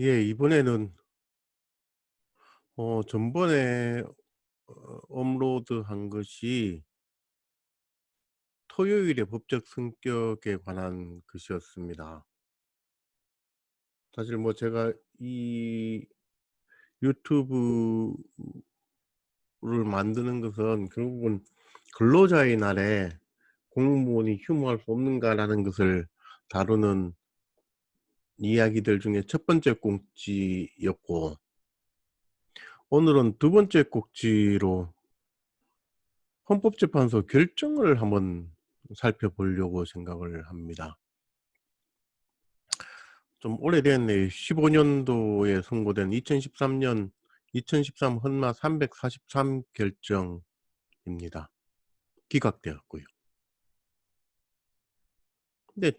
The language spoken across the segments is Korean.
예, 이번에는 전번에 업로드한 것이 토요일의 법적 성격에 관한 것이었습니다. 사실 뭐 제가 이 유튜브를 만드는 것은 결국은 근로자의 날에 공무원이 휴무할 수 없는가라는 것을 다루는 이야기들 중에 첫 번째 꼭지였고, 오늘은 두 번째 꼭지로 헌법재판소 결정을 한번 살펴보려고 생각을 합니다. 좀 오래됐네요. 15 년도에 선고된 2013 헌마 343 결정입니다. 기각되었고요. 근데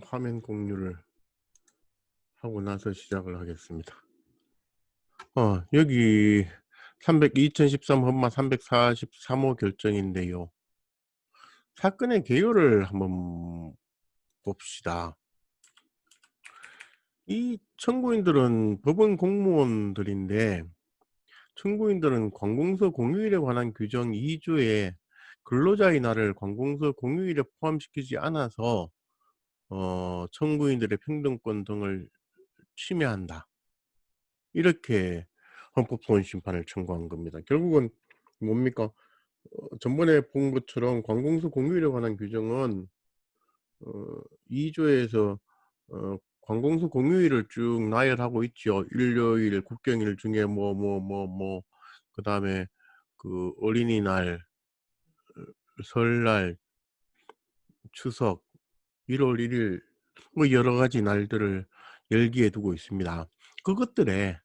화면 공유를 하고 나서 시작을 하겠습니다. 여기 2013 헌마 343호 결정인데요. 사건의 개요를 한번 봅시다. 이 청구인들은 법원 공무원들인데, 청구인들은 관공서 공휴일에 관한 규정 2조에 근로자의 날을 관공서 공휴일에 포함시키지 않아서 청구인들의 평등권 등을 침해한다, 이렇게 헌법소원 심판을 청구한 겁니다. 결국은 뭡니까? 전번에 본 것처럼 관공서 공휴일에 관한 규정은 2조에서 관공서 공휴일을 쭉 나열하고 있죠. 일요일, 국경일 중에 그다음에 그 어린이날, 설날, 추석, 1월 1일, 뭐 여러 가지 날들을 열기에 두고 있습니다. 그것들에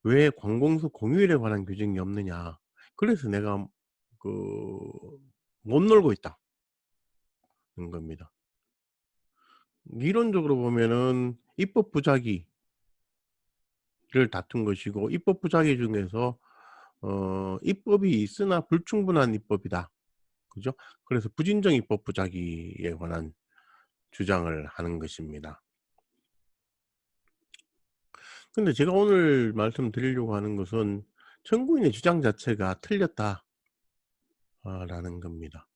왜 관공서 공휴일에 관한 규정이 없느냐? 그래서 내가 그 못 놀고 있다는 겁니다. 이론적으로 보면은 입법 부작위를 다툰 것이고, 입법 부작위 중에서 입법이 있으나 불충분한 입법이다, 그죠? 그래서 부진정 입법 부작위에 관한 주장을 하는 것입니다. 근데 제가 오늘 말씀드리려고 하는 것은 청구인의 주장 자체가 틀렸다 라는 겁니다.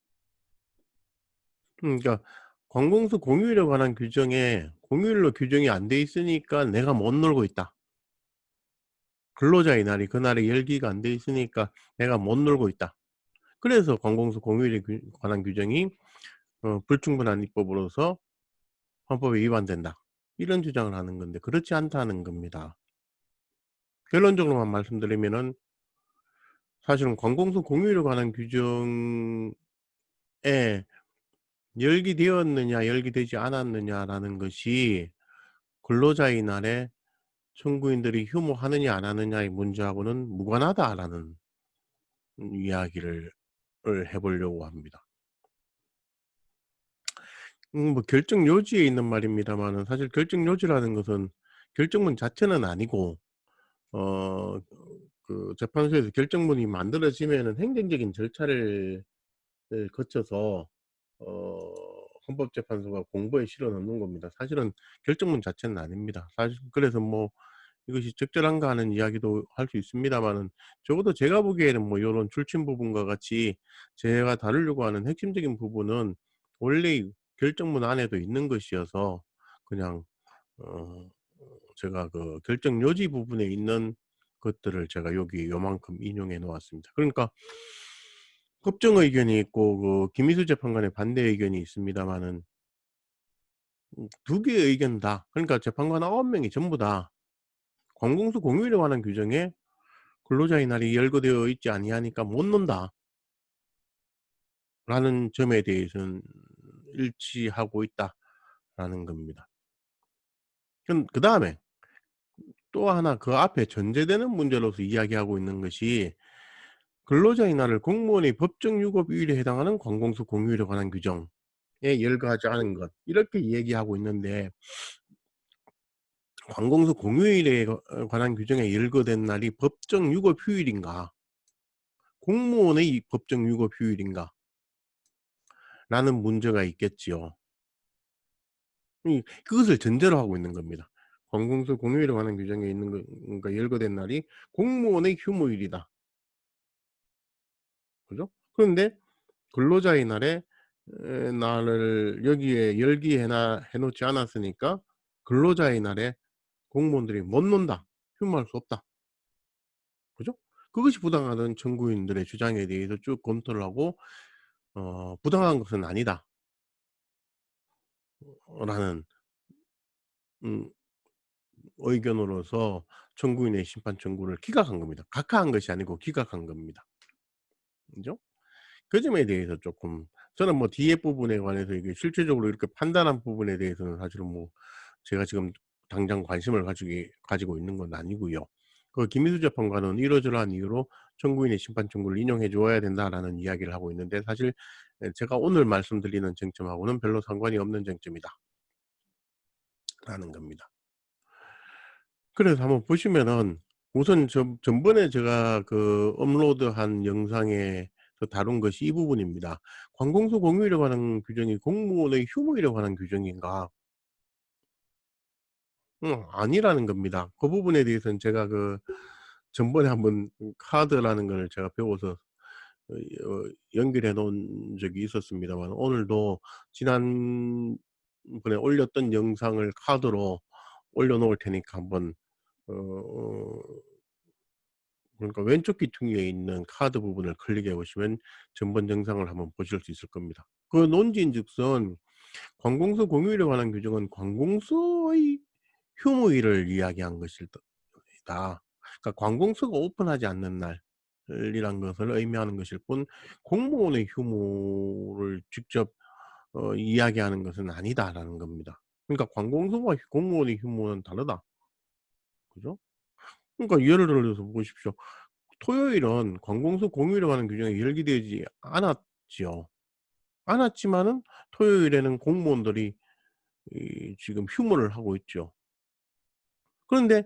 그러니까 관공서 공휴일에 관한 규정에 공휴일로 규정이 안 돼 있으니까 내가 못 놀고 있다. 근로자의 날이 그날에 열기가 안 돼 있으니까 내가 못 놀고 있다. 그래서 관공서 공휴일에 관한 규정이 불충분한 입법으로서 헌법에 위반된다, 이런 주장을 하는 건데, 그렇지 않다는 겁니다. 결론적으로만 말씀드리면은 사실은 관공서 공휴일에 관한 규정에 열기되었느냐 열기되지 않았느냐라는 것이 근로자의 날에 청구인들이 휴무하느냐 안 하느냐의 문제하고는 무관하다라는 이야기를 해보려고 합니다. 뭐 결정 요지에 있는 말입니다만은, 사실 결정 요지라는 것은 결정문 자체는 아니고 어 그 재판소에서 결정문이 만들어지면은 행정적인 절차를 거쳐서 어 헌법재판소가 공보에 실어 넣는 겁니다. 사실은 결정문 자체는 아닙니다. 사실 그래서 뭐 이것이 적절한가 하는 이야기도 할 수 있습니다마는, 적어도 제가 보기에는 뭐 요런 줄침 부분과 같이 제가 다루려고 하는 핵심적인 부분은 원래 결정문 안에도 있는 것이어서, 그냥 어 제가 그 결정 요지 부분에 있는 것들을 제가 여기 요만큼 인용해 놓았습니다. 그러니까 법정 의견이 있고 그 김희수 재판관의 반대 의견이 있습니다마는, 두 개의 의견 다, 그러니까 재판관 9명이 전부 다 관공서 공휴일에 관한 규정에 근로자의 날이 열거되어 있지 아니하니까 못 논다라는 점에 대해서는 일치하고 있다라는 겁니다. 그다음에 또 하나 그 앞에 전제되는 문제로서 이야기하고 있는 것이, 근로자의 날을 공무원의 법정 유급휴일에 해당하는 관공서 공휴일에 관한 규정에 열거하지 않은 것, 이렇게 얘기하고 있는데, 관공서 공휴일에 관한 규정에 열거된 날이 법정 유급휴일인가, 공무원의 법정 유급휴일인가 라는 문제가 있겠지요. 그것을 전제로 하고 있는 겁니다. 관공서 공휴일에 관한 규정에 있는 거, 그러니까 열거된 날이 공무원의 휴무일이다. 그죠? 그런데 근로자의 날에 날을 여기에 해 놓지 않았으니까 근로자의 날에 공무원들이 못 논다. 휴무할 수 없다. 그죠? 그것이 부당하다는 청구인들의 주장에 대해서 쭉 검토를 하고 "부당한 것은 아니다." 라는 음 의견으로서 청구인의 심판 청구를 기각한 겁니다. 각하한 것이 아니고 기각한 겁니다. 그죠? 그 점에 대해서 쪼끔 저는 뭐 뒤에 부분에 관해서 이게 실질적으로 이렇게 판단한 부분에 대해서는 사실은 뭐 제가 지금 당장 관심을 가지고 있는 건 아니고요. 그 김희수 재판관은 이러저러한 이유로 청구인의 심판 청구를 인용해 줘야 된다라는 이야기를 하고 있는데 사실 제가 오늘 말씀드리는 쟁점하고는 별로 상관이 없는 쟁점이다라는 겁니다. 그래서 한번 보시면은 우선 전번에 제가 그 업로드한 영상에서 다룬 것이 이 부분입니다. 관공서 공휴일에 관한 규정이 공무원의 휴무일에 관한 규정인가? 아니라는 겁니다. 그 부분에 대해서는 제가 그 전번에 한번 카드라는 걸 제가 배워서 연결해 놓은 적이 있었습니다만 오늘도 지난번에 올렸던 영상을 카드로 올려 놓을 테니까 한번 어 그러니까 왼쪽 귀퉁이에 있는 카드 부분을 클릭해 보시면 전번 영상을 한번 보실 수 있을 겁니다. 그 논지인즉슨 관공서 공휴일에 관한 규정은 관공서의 휴무일을 이야기한 것일 다. 그러니까 관공서가 오픈하지 않는 날이란 것을 의미하는 것일 뿐 공무원의 휴무를 직접 이야기하는 것은 아니다라는 겁니다. 그러니까 관공서와 공무원의 휴무는 다르다. 그죠? 그러니까 예를 들어서 보십시오. 토요일은 관공서 공휴일에 관한 규정이 열기되지 않았지요. 않았지만은 토요일에는 공무원들이 지금 휴무를 하고 있죠. 그런데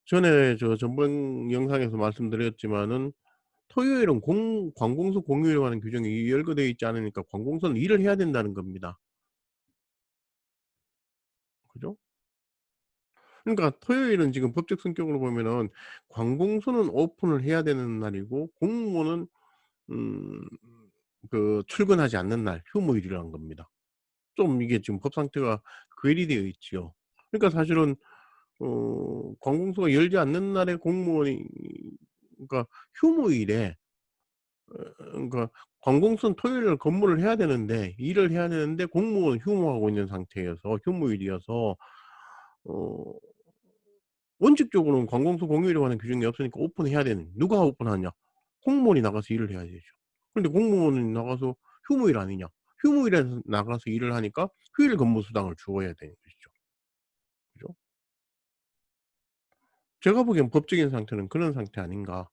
전에 전번 영상에서 말씀드렸지만은 토요일은 공 관공서 공휴일에 관한 규정이 열거되어 있지 않으니까 관공서는 일을 해야 된다는 겁니다. 그죠? 그러니까 토요일은 지금 법적 성격으로 보면은 관공서는 오픈을 해야 되는 날이고 공무원은 음 출근하지 않는 날 휴무일이라는 겁니다. 좀 이게 지금 법 상태가 괴리되어 있지요. 그러니까 사실은 관공서가 열지 않는 날에 공무원이 그러니까 휴무일에 그러니까 관공서는 토요일 날 근무를 해야 되는데 일을 해야 되는데 공무원은 휴무하고 있는 상태여서 휴무일이어서 어 원칙적으로는 관공서 공휴일에 관한 규정이 없으니까 오픈해야 되는 누가 오픈하냐? 공무원이 나가서 일을 해야 되죠. 근데 공무원이 나가서 휴무일 아니냐? 휴무일에 나가서 일을 하니까 휴일 근무 수당을 주어야 되는 것이죠. 그죠? 제가 보기엔 법적인 상태는 그런 상태 아닌가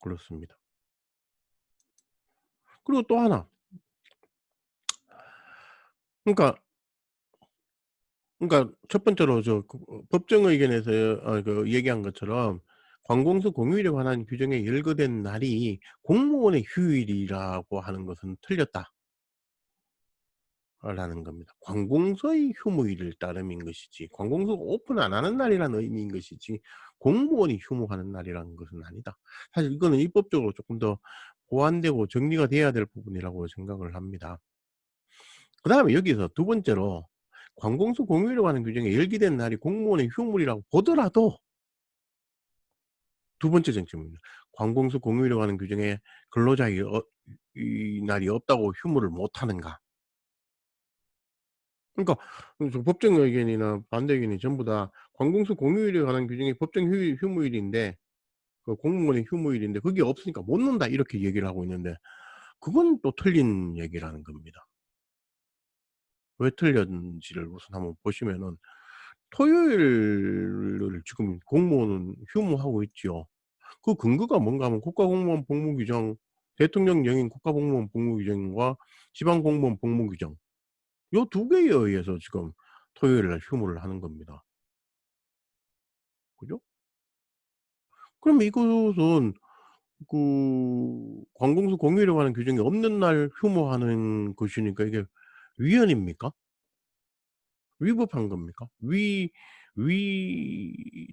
그렇습니다. 그리고 또 하나 그러니까 첫 번째로 법정 의견에서 얘기한 것처럼 관공서 공휴일에 관한 규정에 열거된 날이 공무원의 휴일이라고 하는 것은 틀렸다라는 겁니다. 관공서의 휴무일을 따름인 것이지 관공서가 오픈 안 하는 날이라는 의미인 것이지 공무원이 휴무하는 날이라는 것은 아니다. 사실 이거는 입법적으로 쪼끔 더 보완되고 정리가 돼야 될 부분이라고 생각을 합니다. 그다음에 여기서 두 번째로 관공서 공휴일에 관한 규정에 열기된 날이 공무원의 휴무일이라고 보더라도 두 번째 쟁점입니다. 관공서 공휴일에 관한 규정에 근로자의 이 날이 없다고 휴무를 못 하는가. 그러니까 법정 의견이나 반대 의견이 전부 다 관공서 공휴일에 관한 규정이 법정 휴무일인데 그 공무원의 휴무일인데 "그게 없으니까 못 논다." 이렇게 얘기를 하고 있는데 그건 또 틀린 얘기라는 겁니다. 왜 틀렸는지를 우선 한번 보시면은 토요일을 지금 공무원은 휴무하고 있지요. 그 근거가 뭔가 하면 국가공무원 복무규정 대통령 영인 국가공무원 복무규정과 지방공무원 복무규정 요 두 개에 의해서 지금 토요일 날 휴무를 하는 겁니다. 그죠? 그럼 이것은 관공서 공휴일에 관한 규정이 없는 날 휴무하는 것이니까 이게 위헌입니까? 위법한 겁니까?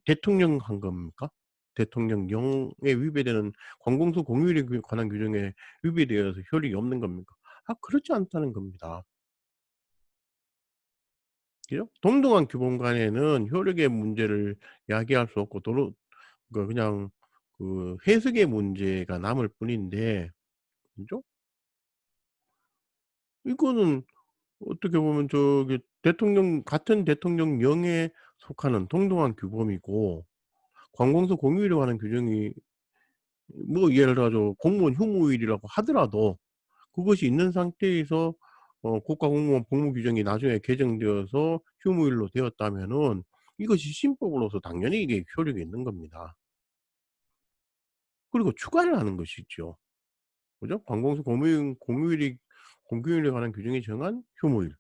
대통령 한 겁니까? 대통령령에 위배되는 관공서 공휴일에 관한 규정에 위배되어서 효력이 없는 겁니까? 그렇지 않다는 겁니다. 그죠? 동등한 규범 간에는 효력의 문제를 야기할 수 없고 도로 그냥 해석의 문제가 남을 뿐인데, 그죠? 이거는 어떻게 보면 같은 대통령령에 속하는 동등한 규범이고, 관공서 공휴일에 관한 규정이 뭐 예를 들어 공무원 휴무일이라고 하더라도 그것이 있는 상태에서 국가공무원 복무규정이 나중에 개정되어서 휴무일로 되었다면은 이것이 신법으로서 당연히 이게 효력이 있는 겁니다. 그리고 추가를 하는 것이죠. 그죠? 관공서 공휴일에 관한 규정이 정한 휴무일,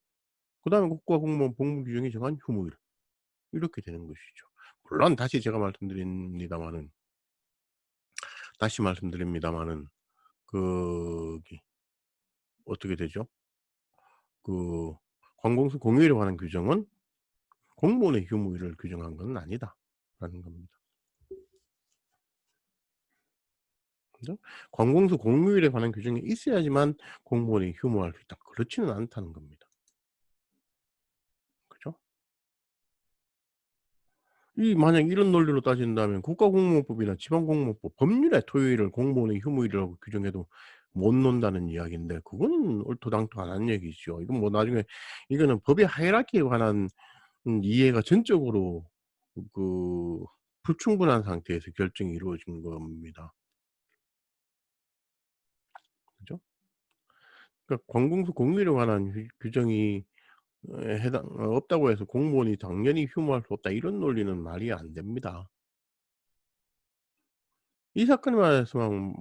그다음에 국가공무원 복무규정이 정한 휴무일, 이렇게 되는 것이죠. 물론 다시 말씀드립니다마는 그기 어떻게 되죠? 그 관공서 공휴일에 관한 규정은 공무원의 휴무일을 규정한 건 아니다라는 겁니다. 그죠? 관공서 공휴일에 관한 규정이 있어야지만 공무원이 휴무할 수 있다, 그렇지는 않다는 겁니다. 그죠? 이 만약 이런 논리로 따진다면 국가공무원법이나 지방공무원법 법률에 토요일을 공무원의 휴무일이라고 규정해도 못 논다는 이야기인데, 그건 얼토당토안 얘기죠. 이건 뭐 나중에 이거는 법의 하이라키에 관한 이해가 전적으로 그 불충분한 상태에서 결정이 이루어진 겁니다. 그죠? 그러니까 관공서 공휴일에 관한 규정이 해당 없다고 해서 공무원이 당연히 휴무할 수 없다, 이런 논리는 말이 안 됩니다. 이 사건에서만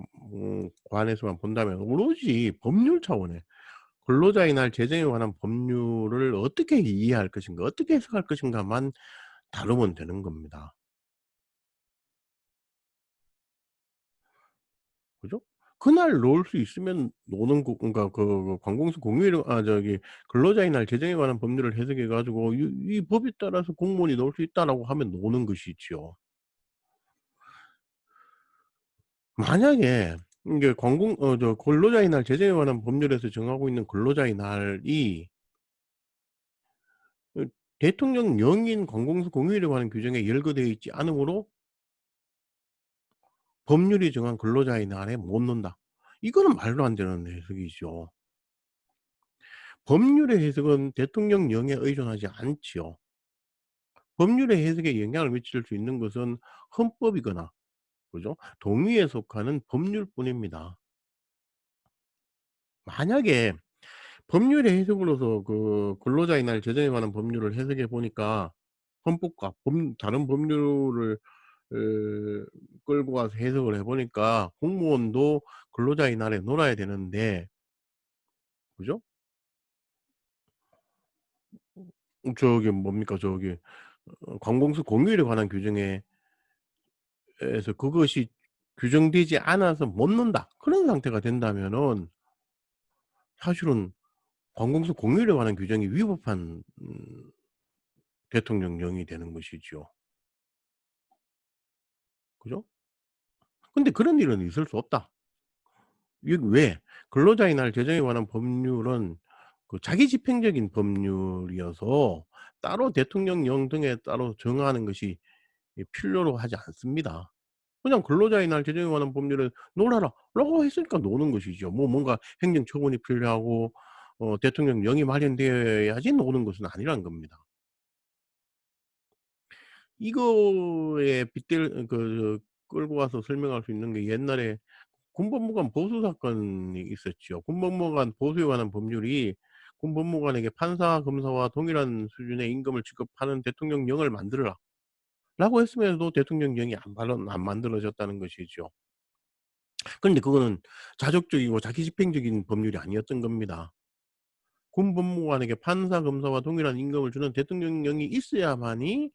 관해서만 본다면 오로지 법률 차원의 근로자의 날 제정에 관한 법률을 어떻게 이해할 것인가, 어떻게 해석할 것인가만 다루면 되는 겁니다. 그죠? 그날 놓을 수 있으면 노는 거, 그러니까 관공서 공휴일 근로자의 날 제정에 관한 법률을 해석해 가지고 이 법에 따라서 공무원이 놓을 수 있다라고 하면 노는 것이지요. 만약에 이게 근로자의 날 제정에 관한 법률에서 정하고 있는 근로자의 날이 그 대통령령인 관공서 공휴일에 관한 규정에 열거되어 있지 않으므로 법률이 정한 근로자의 날에 못 논다, 이거는 말도 안 되는 해석이죠. 법률의 해석은 대통령령에 의존하지 않지요. 법률의 해석에 영향을 미칠 수 있는 것은 헌법이거나, 그죠? 동의에 속하는 법률뿐입니다. 만약에 법률의 해석으로서 근로자의 날 제정에 관한 법률을 해석해 보니까 헌법과 다른 법률을 끌고 와서 해석을 해 보니까 공무원도 근로자의 날에 놀아야 되는데, 그죠? 저기 뭡니까 관공서 공휴일에 관한 규정에 에서 그것이 규정되지 않아서 못 논다, 그런 상태가 된다면은 사실은 관공서 공휴일에 관한 규정이 위법한 대통령령이 되는 것이죠. 그죠? 근데 그런 일은 있을 수 없다. 이게 왜? 근로자의 날 제정에 관한 법률은 자기 집행적인 법률이어서 따로 대통령령 등에 따로 정하는 것이 필요로 하지 않습니다. 그냥 근로자의 날 제정에 관한 법률을 "놀아라."라고 했으니까 노는 것이죠. 뭐 뭔가 행정 처분이 필요하고 대통령령이 마련되어야지 노는 것은 아니란 겁니다. 이거에 빗댈 끌고 와서 설명할 수 있는 게 옛날에 군법무관 보수 사건이 있었죠. 군법무관 보수에 관한 법률이 "군법무관에게 판사, 검사와 동일한 수준의 임금을 지급하는 대통령령을 만들어라."라고 했음에도 대통령령이 안 만들어졌다는 것이죠. 그런데 그거는 자족적이고 자기집행적인 법률이 아니었던 겁니다. 군 법무관에게 판사, 검사와 동일한 임금을 주는 대통령령이 있어야만이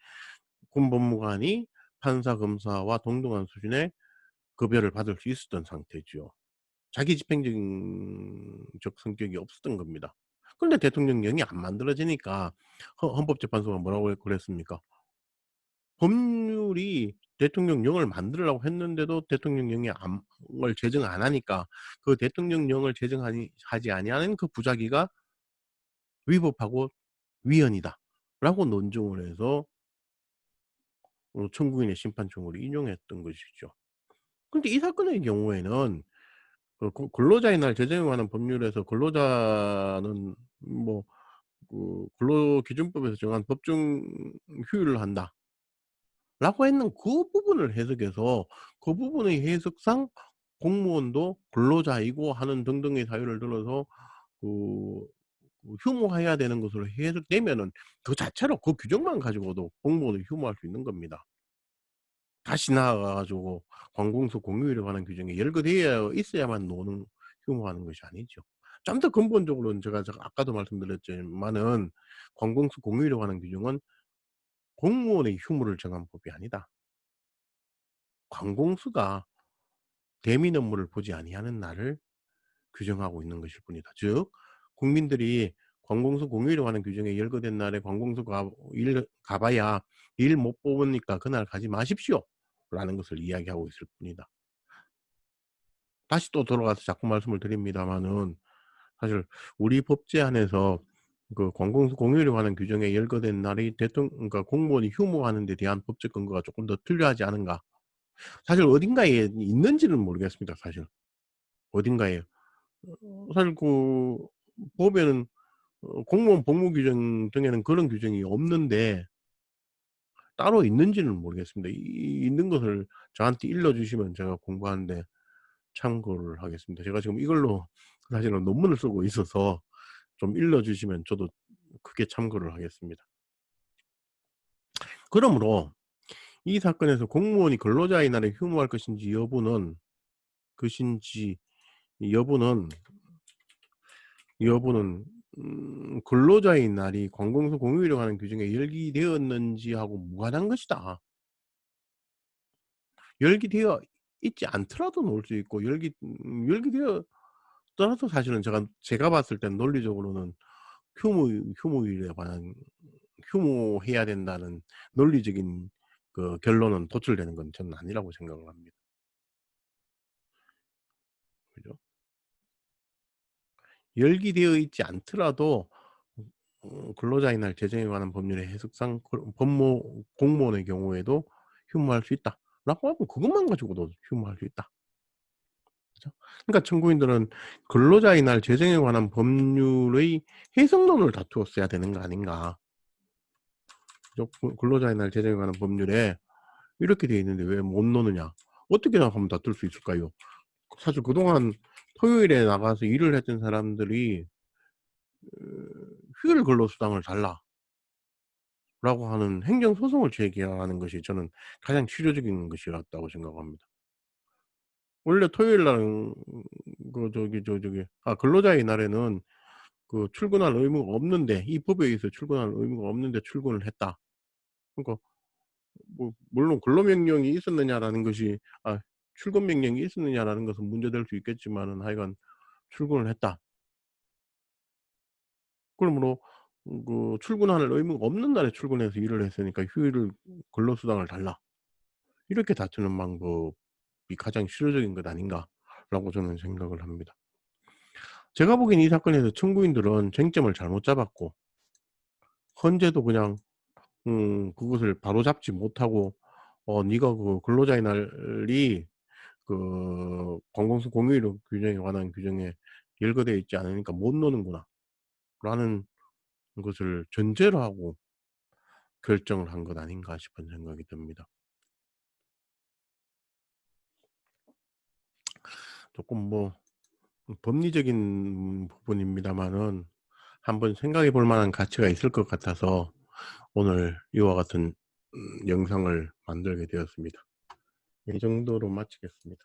군 법무관이 판사, 검사와 동등한 수준의 급여를 받을 수 있었던 상태죠. 자기 집행적 성격이 없었던 겁니다. 그런데 대통령령이 안 만들어지니까 헌법재판소가 뭐라고 그랬습니까? 법률이 대통령령을 만들려고 했는데도 대통령령이 안 을 제정 안 하니까 그 대통령령을 제정하니 하지 아니하는 그 부작위가 위법하고 위헌이다라고 논증을 해서 천구인의 심판총을 인용했던 것이죠. 근데 이 사건의 경우에는 근로자의 날 제정에 관한 법률에서 근로자는 뭐 근로기준법에서 정한 법정 휴일을 한다라고 했는 그 부분을 해석해서 그 부분의 해석상 공무원도 근로자이고 하는 등등의 사유를 들어서 그 휴무해야 되는 것으로 해석되면은 그 자체로 그 규정만 가지고도 공무원을 휴무할 수 있는 겁니다. 다시 나아가 가지고 관공서 공휴일에 관한 규정이 열거되어 있어야만 노는 휴무하는 것이 아니죠. 좀 더 근본적으로는 제가 아까도 말씀드렸지만은 관공서 공휴일에 관한 규정은 공무원의 휴무를 정한 법이 아니다. 관공서가 대민 업무를 보지 아니하는 날을 규정하고 있는 것일 뿐이다. 즉 국민들이 관공서 공휴일에 관한 규정에 열거된 날에 관공서 가봐야 일 못 보니까 그날 가지 마십시오라는 것을 이야기하고 있을 뿐이다. 다시 또 돌아가서 자꾸 말씀을 드립니다마는 사실 우리 법제 안에서 그 관공서 공휴일에 관한 규정에 열거된 날이 그러니까 공무원이 휴무하는 데 대한 법적 근거가 조금 더 필요하지 않은가. 사실 어딘가에 있는지는 모르겠습니다 사실. 어딘가에. 사실 그 법에는 공무원 복무 규정 등에는 그런 규정이 없는데 따로 있는지는 모르겠습니다. 있는 것을 저한테 일러 주시면 제가 공부하는 데 참고를 하겠습니다. 제가 지금 이걸로 사실은 논문을 쓰고 있어서 좀 일러 주시면 저도 크게 참고를 하겠습니다. 그러므로 이 사건에서 공무원이 근로자의 날에 휴무할 것인지 여부는 여부는 근로자의 날이 관공서 공휴일에 관한 규정에 열기되었는지하고 무관한 것이다. 열기되어 있지 않더라도 놀 수 있고 열기되었더라도 사실은 제가 봤을 땐 논리적으로는 휴무일에 관한 휴무해야 된다는 논리적인 그 결론은 도출되는 건 저는 아니라고 생각을 합니다. 그죠? 열기되어 있지 않더라도 근로자의 날 제정에 관한 법률의 해석상 공무원의 경우에도 휴무할 수 있다라고 하면 그것만 가지고도 휴무할 수 있다. 그죠? 그러니까 청구인들은 근로자의 날 제정에 관한 법률의 해석론을 다투었어야 되는 거 아닌가. 그죠? 근로자의 날 제정에 관한 법률에 이렇게 돼 있는데 왜 못 노느냐. 어떻게 하면 다툴 수 있을까요? 사실 그동안 토요일에 나가서 일을 했던 사람들이 휴일 근로수당을 달라라고 하는 행정소송을 제기하는 것이 저는 가장 실효적인 것이었다고 생각합니다. 원래 토요일 날은 근로자의 날에는 그 출근할 의무가 없는데 이 법에 의해서 출근할 의무가 없는데 출근을 했다. 그러니까 뭐 물론 근로명령이 있었느냐라는 것이 출근 명령이 있었느냐라는 것은 문제될 수 있겠지만은 하여간 출근을 했다. 그러므로 출근할 의무가 없는 날에 출근해서 일을 했으니까 휴일을 근로수당을 달라. 이렇게 다투는 방법이 가장 실효적인 것 아닌가라고 저는 생각을 합니다. 제가 보기엔 이 사건에서 청구인들은 쟁점을 잘못 잡았고 헌재도 그냥 그것을 바로잡지 못하고 "네가 그 근로자의 날이 관공서 공휴일 규정에 관한 규정에 열거되어 있지 않으니까 못 노는구나."라는 것을 전제로 하고 결정을 한 것 아닌가 싶은 생각이 듭니다. 조금 법리적인 부분입니다마는 한번 생각해 볼 만한 가치가 있을 것 같아서 오늘 이와 같은 영상을 만들게 되었습니다. 이 정도로 마치겠습니다.